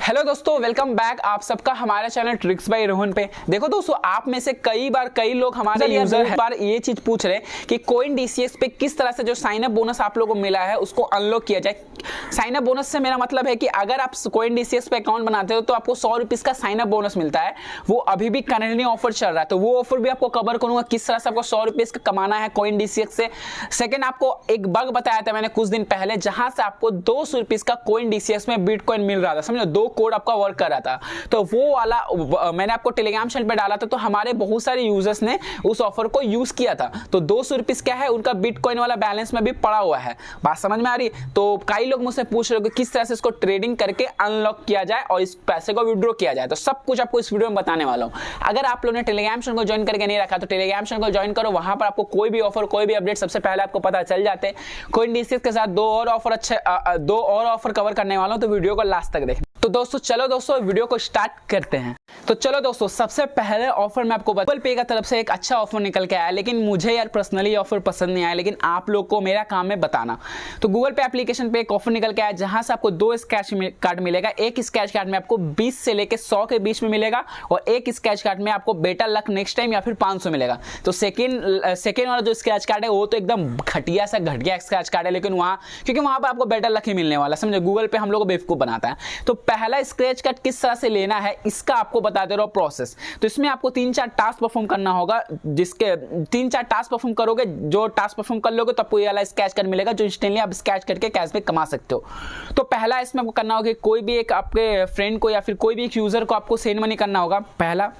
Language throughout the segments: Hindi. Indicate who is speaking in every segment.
Speaker 1: हेलो दोस्तों, वेलकम बैक आप सबका हमारे चैनल ट्रिक्स बाय रोहन पे। देखो दोस्तों, आप में से कई लोग हमारे यूजर है बार ये चीज पूछ रहे हैं कि कोइन डीसीएक्स पे किस तरह से जो साइन अप बोनस आप लोगों को मिला है उसको अनलॉक किया जाए। साइन अप बोनस से मेरा मतलब है कि अगर आप कोइन डीसीएक्स पे अकाउंट बनाते हो तो आपको 100 रुपीज का साइन अप बोनस मिलता है। वो अभी भी करंटली ऑफर चल रहा है, तो वो ऑफर भी आपको कवर करूंगा किस तरह से आपको 100 रुपीज का कमाना है कोइन डीसीएक्स से। सेकंड, आपको एक बग बताया था मैंने कुछ दिन पहले, जहां से आपको 200 रुपीज का कोइन डीसीएक्स में बिटकॉइन मिल रहा था। समझो, 2 कोड आपका वर्क कर रहा था, तो वो वाला मैंने आपको टेलीग्राम चैनल पे डाला था, तो हमारे बहुत सारे यूजर्स ने उस ऑफर को यूज किया था। तो 200 रुपीज क्या है, उनका बिटकॉइन वाला बैलेंस में भी पड़ा हुआ है। बात समझ में आ रही? तो कई लोग मुझसे पूछ रहे हो कि किस तरह से इसको ट्रेडिंग करके अनलॉक किया जाए और इस पैसे को विड्रॉ किया जाए, तो सब कुछ आपको इस वीडियो में बताने वाला हूं। अगर आप लोगों ने टेलीग्राम चैनल को ज्वाइन करके नहीं रखा तो टेलीग्राम चैनल को ज्वाइन करो, वहां पर आपको कोई भी ऑफर कोई भी अपडेट सबसे पहले आपको पता चल जाते हैं। कोइन डीसीएक्स के साथ दो और ऑफर कवर करने वाला हूं, तो वीडियो को लास्ट तक देखना। तो दोस्तों चलो दोस्तों वीडियो को स्टार्ट करते हैं। तो चलो दोस्तों, सबसे पहले ऑफर मैं आपको गूगल पे की तरफ से एक अच्छा ऑफर निकल के आया, लेकिन मुझे यार पर्सनली ऑफर पसंद नहीं आया, लेकिन आप लोग को मेरा काम है बताना। तो गूगल पे एप्लीकेशन पे एक ऑफर निकल के आया जहां से आपको 2 स्क्रैच कार्ड मिलेगा। एक स्क्रैच कार्ड में आपको 20 से लेके 100 के बीच में मिलेगा और एक स्क्रैच कार्ड में आपको बेटर लक नेक्स्ट टाइम या फिर 500 मिलेगा। तो सेकेंड वाला जो स्क्रैच कार्ड है वो तो एकदम घटिया स्क्रैच कार्ड है, लेकिन वहां क्योंकि वहां पर आपको बेटर लक ही मिलने वाला। समझो, गूगल पे हम लोग को बेवकूफ बनाता है। तो पहला स्क्रैच कार्ड किस तरह से लेना है इसका आपको बताते रहो प्रोसेस। तो इसमें आपको 3-4 टास्क परफॉर्म करना होगा, जिसके 3-4 टास्क परफॉर्म करोगे, जो टास्क परफॉर्म कर लोगे तो आपको ये वाला स्क्रैच कार्ड मिलेगा, जो इंस्टेंटली आप स्क्रैच करके कैशबैक कमा सकते हो। तो पहला इसमें आपको करना होगा, कोई भी एक आपके फ्रेंड को या फिर कोई भी एक यूजर को आपको सेंड मनी करना होगा, पहला।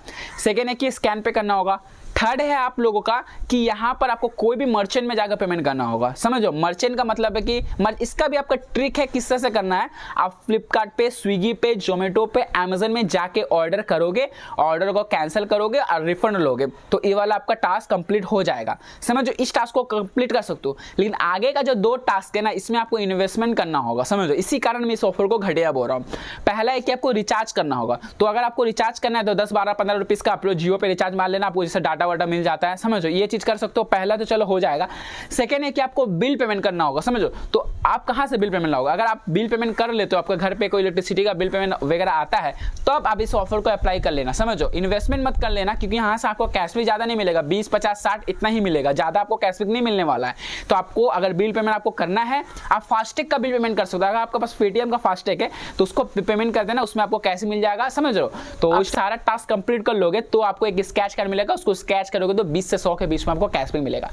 Speaker 1: सेकेंड है कि स्कैन पे करना होगा। थर्ड है आप लोगों का कि यहां पर आपको कोई भी मर्चेंट में जाकर पेमेंट करना होगा। समझो, मर्चेंट का मतलब है कि इसका भी आपका ट्रिक है किस तरह से करना है। आप फ्लिपकार्ट पे, स्विगी पे, जोमेटो पे, अमेजन में जाके ऑर्डर करोगे, ऑर्डर को कैंसिल करोगे और रिफंड लोगे, तो ये वाला आपका टास्क कंप्लीट हो जाएगा। समझो, इस टास्क को कंप्लीट कर सकते हो, लेकिन आगे का जो 2 टास्क है ना, इसमें आपको इन्वेस्टमेंट करना होगा। समझो, इसी कारण मैं इस ऑफर को घटिया बोल रहा हूं। पहला है कि आपको रिचार्ज करना होगा। तो अगर आपको रिचार्ज करना है तो 10, 12, 15 रुपीज का आप लोग जियो पे रिचार्ज मार लेना, आपको जैसे डाटा वाटा मिल जाता है। समझो, ये चीज कर सकते हो। पहला तो चलो हो जाएगा। सेकेंड है कि आपको बिल पेमेंट करना होगा। समझो, तो आप कहां से बिल पेमेंट लाओगे? अगर आप बिल पेमेंट कर लेते हो, आपके घर पे कोई इलेक्ट्रिसिटी का बिल पेमेंट वगैरह आता है, तो आप इस ऑफर को अप्लाई कर लेना। समझो, इन्वेस्टमेंट मत कर लेना, क्योंकि यहां से आपको कैश भी ज्यादा नहीं मिलेगा, 20, 50, 60 इतना ही मिलेगा, ज्यादा आपको कैशबैक नहीं मिलने वाला है। तो आपको अगर बिल पेमेंट आपको करना है, आप फास्टैग का बिल पेमेंट कर सकते हो। अगर आपके पास पेटीएम का फास्टैग है तो उसको पेमेंट कर देना, उसमें आपको कैश मिल जाएगा। समझ रहे हो? तो सारा टास्क कंप्लीट कर लोगे तो आपको एक स्क्रैच कार्ड मिलेगा, उसको स्क्रैच करोगे तो 20 से 100 के बीच में आपको कैशबैक मिलेगा।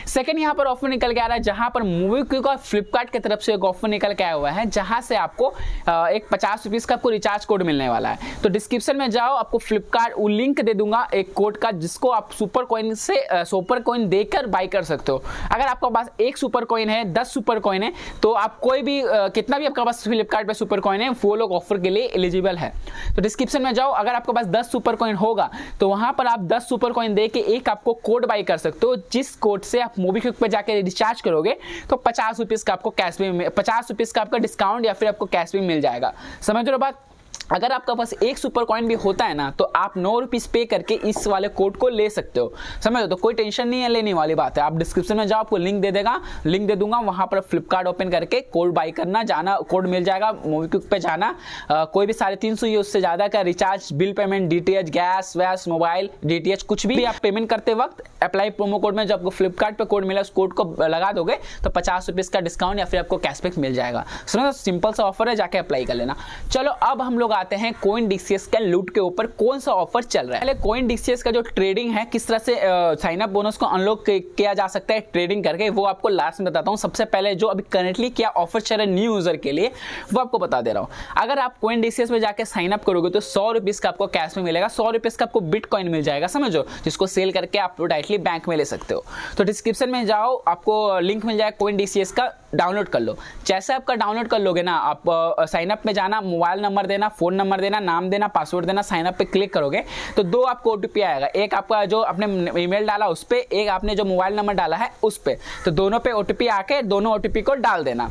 Speaker 1: सेकंड, यहां पर ऑफर निकल के आ रहा है जहां पर MobiKwik और फ्लिपकार्ट की तरफ से एक ऑफर निकल के आया हुआ है, जहां से आपको एक 50 रुपीज का आपको रिचार्ज कोड मिलने वाला है। तो डिस्क्रिप्शन में जाओ, आपको फ्लिपकार्ट वो लिंक दे दूंगा एक कोड का, जिसको आप सुपर कॉइन देकर बाय कर सकते हो। अगर आपके पास 1 सुपर कॉइन है, 10 सुपर कॉइन है, तो आप कोई भी कितना भी आपके पास फ्लिपकार्ट पे सुपर कॉइन है, वो लोग ऑफर के लिए एलिजिबल है। तो डिस्क्रिप्शन में जाओ, अगर आपके पास 10 सुपर कॉइन होगा तो वहां पर आप 10 सुपर कॉइन दे के एक आपको कोड बाय कर सकते हो, जिस कोड से आप MobiKwik पे जाके रिचार्ज करोगे तो 50 रुपीज का आपको कैशबैक, 50 रुपीज का आपका डिस्काउंट या फिर आपको कैशबैक मिल जाएगा। समझ रहे हो बात? अगर आपका पास 1 सुपर कॉइन भी होता है ना, तो आप 9 रुपीज पे करके इस वाले कोड को ले सकते हो। समझो, तो कोई टेंशन नहीं है, लेने वाली बात है। आप डिस्क्रिप्शन में जाओ, आपको लिंक दे दूंगा, वहां पर फ्लिपकार्ट ओपन करके कोड बाय करना, जाना, कोड मिल जाएगा। MobiKwik पे जाना, कोई भी 350 या उससे ज्यादा का recharge, bill payment, DTH, gas वैस, मोबाइल DTH, कुछ भी आप पेमेंट करते वक्त अप्लाई प्रोमो कोड में जो आपको फ्लिपकार्ट पे कोड मिला, उस कोड को लगा दोगे तो 50 रुपीज का डिस्काउंट या फिर आपको कैशबैक मिल जाएगा। समझो, सिंपल सा ऑफर है, जाके अप्लाई कर लेना। चलो, अब हम लोग आते हैं कोइन डीसीएक्स का लूट के ऊपर कौन सा ऑफर चल रहा है। पहले कोइन डीसीएक्स का जो ट्रेडिंग है, किस तरह से साइन अप बोनस को अनलॉक किया जा सकता है ट्रेडिंग करके, वो आपको लास्ट में बताता हूं। सबसे पहले जो अभी करंटली क्या ऑफर चल रहा है न्यू यूजर के लिए, वो आपको बता दे रहा हूं। अगर आप कोइन डीसीएक्स में जाके साइन अप करोगे तो 100 रुपीज का आपको कैश में मिलेगा, 100 रुपीज का आपको बिटकॉइन मिल जाएगा। समझो, जिसको सेल करके आप डायरेक्टली बैंक में ले सकते हो। तो डिस्क्रिप्शन में जाओ, आपको लिंक मिल जाएगा कोइन डीसीएक्स का, डाउनलोड कर लो। जैसे आपका डाउनलोड कर लोगे ना, आप साइन अप में जाना, मोबाइल नंबर देना, फोन नंबर देना, नाम देना, पासवर्ड देना, साइन अप पे क्लिक करोगे तो 2 आपको ओटीपी आएगा। एक आपका जो आपने ईमेल डाला उस पे, एक आपने जो मोबाइल नंबर डाला है उस पे। तो दोनों पे ओटीपी आके दोनों ओटीपी को डाल देना।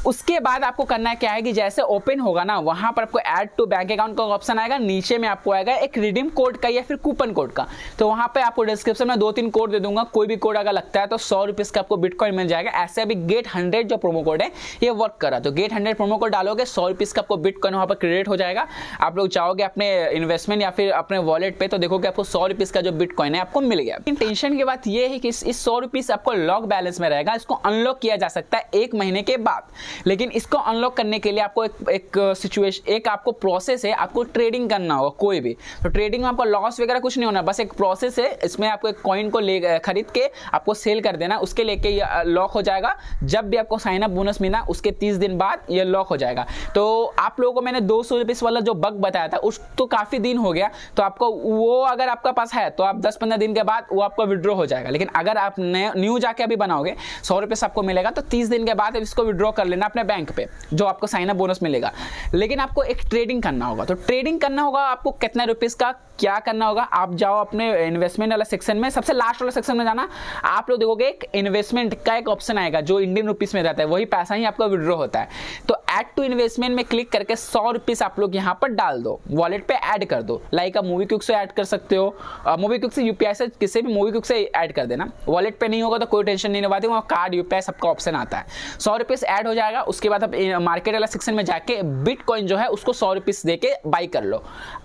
Speaker 1: उसके बाद आपको करना क्या है कि जैसे ओपन होगा ना, वहां पर आपको ऐड टू बैंक अकाउंट का ऑप्शन आएगा, नीचे में आपको आएगा एक रिडीम कोड का या फिर कूपन कोड का। तो वहां पे आपको डिस्क्रिप्शन में 2-3 कोड दे दूंगा, कोई भी कोड अगर लगता है तो 100 रुपीज का आपको बिटकॉइन मिल जाएगा। ऐसे अभी गेट 100 जो प्रोमो कोड है ये वर्क कर रहा है, तो गेट 100 प्रोमो कोड डालोगे 100 रुपीज का आपको बिटकॉइन वहां पर क्रेडिट हो जाएगा। आप लोग चाहोगे अपने इन्वेस्टमेंट या फिर अपने वॉलेट पे, तो देखोगे आपको 100 रुपीज का जो बिटकॉइन है आपको मिल गया। लेकिन टेंशन की बात ये है कि इस 100 रुपीज आपको लॉक बैलेंस में रहेगा, इसको अनलॉक किया जा सकता है 1 महीने के बाद। लेकिन इसको अनलॉक करने के लिए आपको एक सिचुएशन, एक आपको प्रोसेस है, आपको ट्रेडिंग करना होगा कोई भी। तो ट्रेडिंग में आपको लॉस वगैरह कुछ नहीं होना, बस एक प्रोसेस है। इसमें आपको एक कॉइन को खरीद के आपको सेल कर देना, उसके लेके ये लॉक हो जाएगा। जब भी आपको साइन अप बोनस मिला उसके 30 दिन बाद ये लॉक हो जाएगा। तो आप लोगों को मैंने 200 रुपीज वाला जो बग बताया था उस तो काफी दिन हो गया, तो आपको वो अगर आपका पास है तो आप 10-15 दिन के बाद वो आपका विड्रॉ हो जाएगा। लेकिन अगर आप न्यू जाके अभी बनाओगे 100 रुपीज आपको मिलेगा, तो 30 दिन के बाद इसको विड्रॉ कर लेना अपने बैंक पे, जो आपको साइन अप बोनस मिलेगा। लेकिन आपको एक ट्रेडिंग करना होगा, तो ट्रेडिंग करना होगा आपको कितना रुपीज का क्या करना होगा। आप जाओ अपने इन्वेस्टमेंट वाला सेक्शन में, सबसे लास्ट वाला सेक्शन में जाना, आप लोग देखोगे एक इन्वेस्टमेंट का एक ऑप्शन आएगा जो इंडियन रुपीस में रहता है, वही पैसा ही आपका विड्रॉ होता है। तो ऐड टू इन्वेस्टमेंट में क्लिक करके 100 रुपीज आप लोग यहाँ पर डाल दो, वॉलेट पे ऐड कर दो। लाइक आप मूवी क्विक से ऐड कर सकते हो, मूवी क्विक से यूपीआई से, किसी भी मूवी क्विक से ऐड कर देना। वॉलेट पे नहीं होगा तो कोई टेंशन नहीं लेवाती, वहाँ कार्ड यूपीआई सबका ऑप्शन आता है। 100 रुपीज ऐड हो जाएगा। उसके बाद आप मार्केट वाला सेक्शन में जाके बिटकॉइन जो है उसको 100 रुपीज दे के बाई कर लो।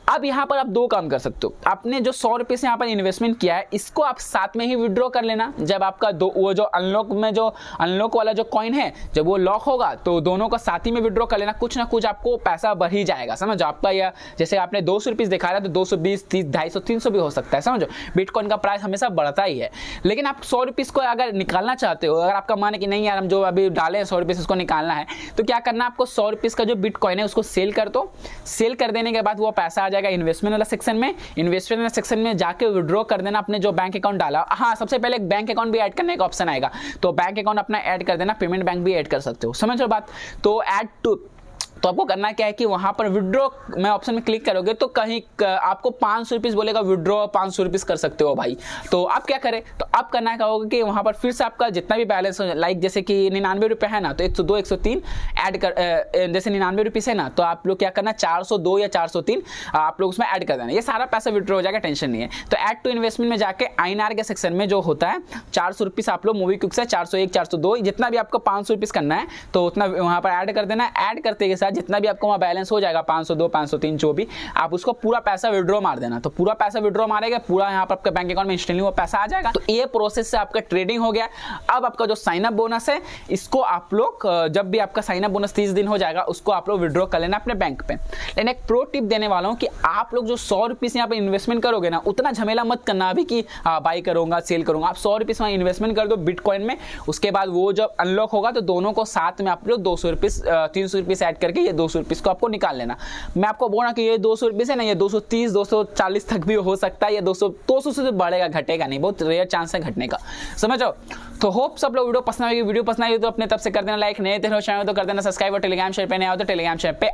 Speaker 1: अब यहाँ पर आप 2 काम कर सकते हो। आपने जो 100 रुपीज यहाँ पर इन्वेस्टमेंट किया है इसको आप साथ में ही विड्रॉ कर लेना। जब आपका वो जो अनलॉक वाला जो कॉइन है जब वो लॉक होगा तो दोनों का साथ ही में विड्रॉ कर लेना। कुछ ना कुछ आपको पैसा बढ़ ही जाएगा, समझो। आपका या जैसे आपने 200 रुपीज दिखा रहा है तो 220, 30, 250, 300 भी हो सकता है, समझो। बिटकॉइन का प्राइस हमेशा बढ़ता ही है। लेकिन आप 100 रुपीज को अगर निकालना चाहते हो, अगर आपका मन है कि नहीं यार हम जो अभी डाले 100 रुपीज उसको निकालना है, तो क्या करना, आपको 100 रुपीज का जो बिटकॉइन है उसको सेल कर दो। सेल कर देने के बाद वो पैसा आ जाएगा इन्वेस्टमेंट वाला सेक्शन में। इन्वेस्टमेंट वाला सेक्शन में जाके विड्रॉ कर देना अपने जो बैंक अकाउंट डाला। हाँ, सबसे पहले एक बैंक अकाउंट भी ऐड करने का ऑप्शन आएगा, तो बैंक अकाउंट अपना ऐड कर देना, पेमेंट बैंक भी ऐड कर सकते हो, समझ लो बात। तो ऐड टू, तो आपको करना क्या है कि वहां पर विड्रॉ में ऑप्शन में क्लिक करोगे तो कहीं आपको 500 रुपीज बोलेगा, विड्रॉ 500 रुपीज कर सकते हो भाई। तो आप क्या करें, तो आप करना क्या होगा कि वहां पर फिर से आपका जितना भी बैलेंस हो, लाइक जैसे कि 99 रुपये है ना, तो 102, 103 ऐड कर, जैसे 99 रुपीज है ना, तो आप लोग क्या करना 402 या 403 आप लोग उसमें ऐड कर देना। ये सारा पैसा विड्रॉ हो जाएगा, टेंशन नहीं है। तो ऐड टू इन्वेस्टमेंट में जाके INR के सेक्शन में जो होता है 400 रुपीज आप लोग मूवी क्विक से 401, 402 जितना भी आपको 500 रुपीज करना है तो उतना वहां पर ऐड कर देना। ऐड करते के साथ जितना भी आपको वहां बैलेंस हो जाएगा 502, 503 जो भी, आप उसको पूरा पैसा विड्रॉ मार देना। तो पूरा पैसा विड्रॉ मारेगा, पूरा यहाँ पर आपके बैंक अकाउंट में इंस्टेंटली वो पैसा आ जाएगा। तो ये प्रोसेस से आपका ट्रेडिंग हो गया। अब आपका जो साइन अप बोनस है इसको आप लोग जब भी आपका साइन अप बोनस 30 दिन हो जाएगा उसको आप लोग विड्रॉ कर लेना अपने बैंक पे। लेकिन एक प्रो टिप देने वाला हूँ कि आप लोग जो 100 रुपीज यहाँ पे इन्वेस्टमेंट करोगे ना, उतना झमेला मत करना अभी कि बाई करूंगा सेल करूंगा। आप 100 रुपीज वहाँ इन्वेस्टमेंट कर दो बिटकॉइन में, उसके बाद वो जब अनलॉक होगा तो दोनों को साथ में आप लोग 200 रुपीज 300 रुपीज ऐड करके ये 200 रुपीज को आपको निकाल लेना। मैं आपको बोला कि ये 200 रुपीज है ना, ये 230, 240 तक भी हो सकता है, ये 200 से बढ़ेगा, घटेगा नहीं, बहुत रेयर चांस है घटने का, समझो। तो होप सब लोग वीडियो पसंद आएगी। वीडियो पसंद आई तो अपने तरफ से कर देना लाइक, नए चैनल तो कर देना सब्सक्राइब, और टेलीग्राम चैनल पे नए आओ तो टेलीग्राम चैनल पे